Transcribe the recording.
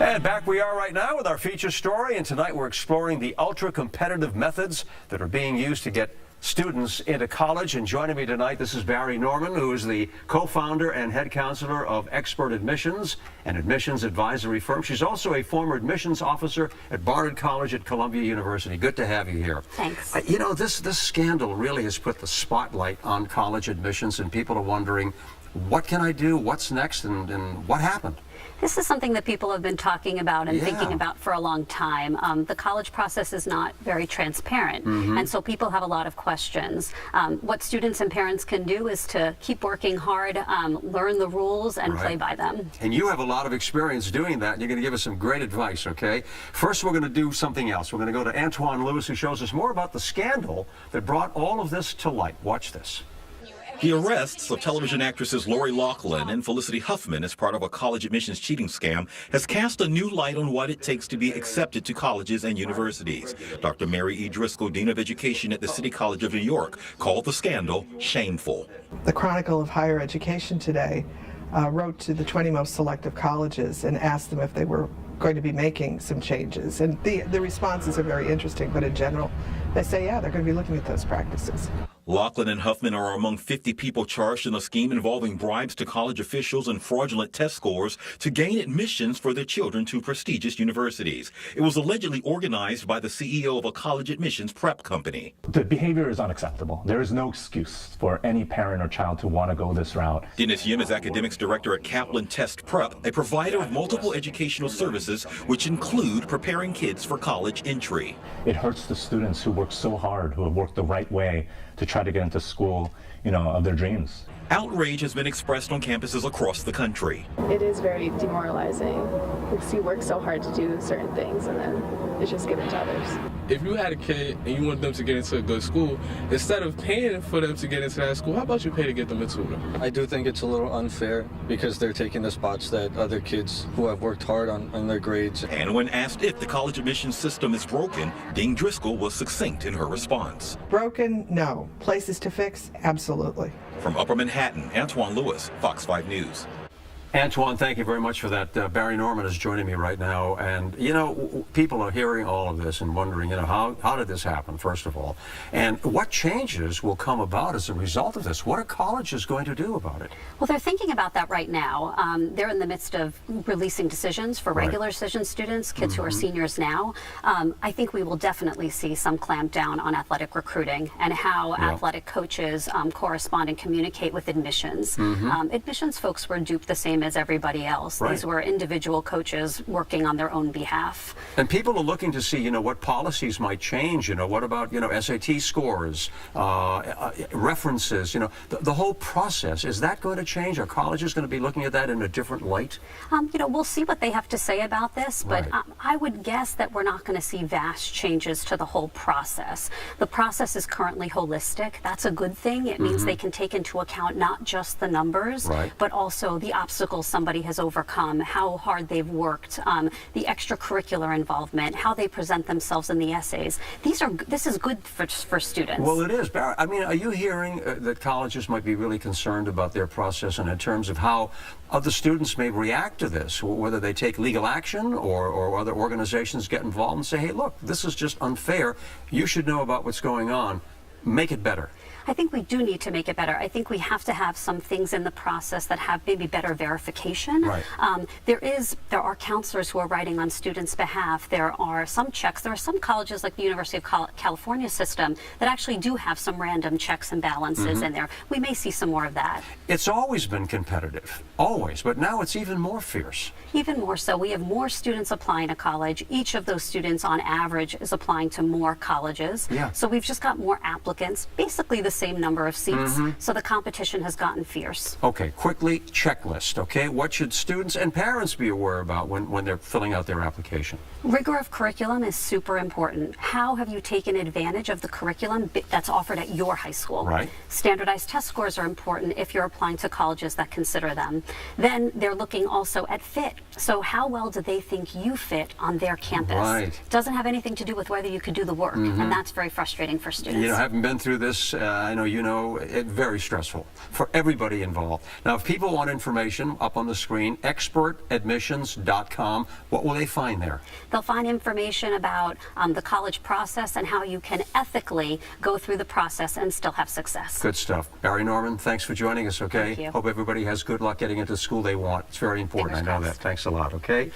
And back we are right now with our feature story, and tonight we're exploring the ultra-competitive methods that are being used to get students into college. And joining me tonight, this is Bari Norman, who is the co-founder and head counselor of Expert Admissions, an admissions advisory firm. She's also a former admissions officer at Bari College at Columbia University. Good to have you here. Thanks. You know, this scandal really has put the spotlight on college admissions, and people are wondering, what can I do, what's next, and what happened? This is something that people have been talking about and thinking about for a long time. The college process is not very transparent, and so people have a lot of questions. What students and parents can do is to keep working hard, learn the rules, and play by them. And you have a lot of experience doing that, and you're going to give us some great advice, okay? First, we're going to do something else. We're going to go to Antoine Lewis, who shows us more about the scandal that brought all of this to light. Watch this. The arrests of television actresses Lori Loughlin and Felicity Huffman as part of a college admissions cheating scam has cast a new light on what it takes to be accepted to colleges and universities. Dr. Mary E. Driscoll, Dean of Education at the City College of New York, called the scandal shameful. The Chronicle of Higher Education today wrote to the 20 most selective colleges and asked them if they were going to be making some changes. And the responses are very interesting, but in general, they say, yeah, they're going to be looking at those practices. Loughlin and Huffman are among 50 people charged in a scheme involving bribes to college officials and fraudulent test scores to gain admissions for their children to prestigious universities. It was allegedly organized by the CEO of a college admissions prep company. The behavior is unacceptable. There is no excuse for any parent or child to want to go this route. Dennis Yim is academics director at Kaplan Test Prep, a provider of multiple educational services, which include preparing kids for college entry. It hurts the students who work so hard, who have worked the right way to try to get into school, of their dreams. Outrage has been expressed on campuses across the country. It is very demoralizing because you work so hard to do certain things and then it's just given to others. If you had a kid and you want them to get into a good school, instead of paying for them to get into that school, how about you pay to get them into it? I do think it's a little unfair because they're taking the spots that other kids who have worked hard on their grades. And when asked if the college admissions system is broken, Dean Driscoll was succinct in her response. Broken? No. Places to fix? Absolutely. From Upper Manhattan, Antoine Lewis, Fox 5 News. Antoine, thank you very much for that. Bari Norman is joining me right now, and people are hearing all of this and wondering, how did this happen, first of all, and what changes will come about as a result of this? What are colleges going to do about it? Well, they're thinking about that right now. They're in the midst of releasing decisions for regular decision students, kids who are seniors now. I think we will definitely see some clamp down on athletic recruiting and how athletic coaches correspond and communicate with admissions. Admissions folks were duped the same as everybody else. These were individual coaches working on their own behalf. And people are looking to see, what policies might change. What about, SAT scores, references, the whole process. Is that going to change? Are colleges going to be looking at that in a different light? We'll see what they have to say about this, but I would guess that we're not going to see vast changes to the whole process. The process is currently holistic. That's a good thing. It means they can take into account not just the numbers, but also the obstacles somebody has overcome, how hard they've worked, the extracurricular involvement, how they present themselves in the essays. This is good for students. Well, it is. Barry, are you hearing that colleges might be really concerned about their process and in terms of how other students may react to this, whether they take legal action or other organizations get involved and say, hey, look, this is just unfair. You should know about what's going on. Make it better. I think we do need to make it better. I think we have to have some things in the process that have maybe better verification. There are counselors who are writing on students' behalf. There are some checks. There are some colleges like the University of California system that actually do have some random checks and balances in there. We may see some more of that. It's always been competitive, always, but now it's even more fierce. Even more so. We have more students applying to college. Each of those students on average is applying to more colleges. So we've just got more applicants, basically the same number of seats, so the competition has gotten fierce. Okay, quickly, checklist, okay? What should students and parents be aware about when they're filling out their application? Rigor of curriculum is super important. How have you taken advantage of the curriculum that's offered at your high school? Standardized test scores are important if you're applying to colleges that consider them. Then they're looking also at fit. So how well do they think you fit on their campus? Doesn't have anything to do with whether you could do the work, and that's very frustrating for students. Having been through this I know you know, very stressful for everybody involved. Now, if people want information, up on the screen, expertadmissions.com, what will they find there? They'll find information about the college process and how you can ethically go through the process and still have success. Good stuff. Bari Norman, thanks for joining us, okay? Thank you. Hope everybody has good luck getting into the school they want. It's very important. Fingers I know crossed. that. Thanks a lot, okay?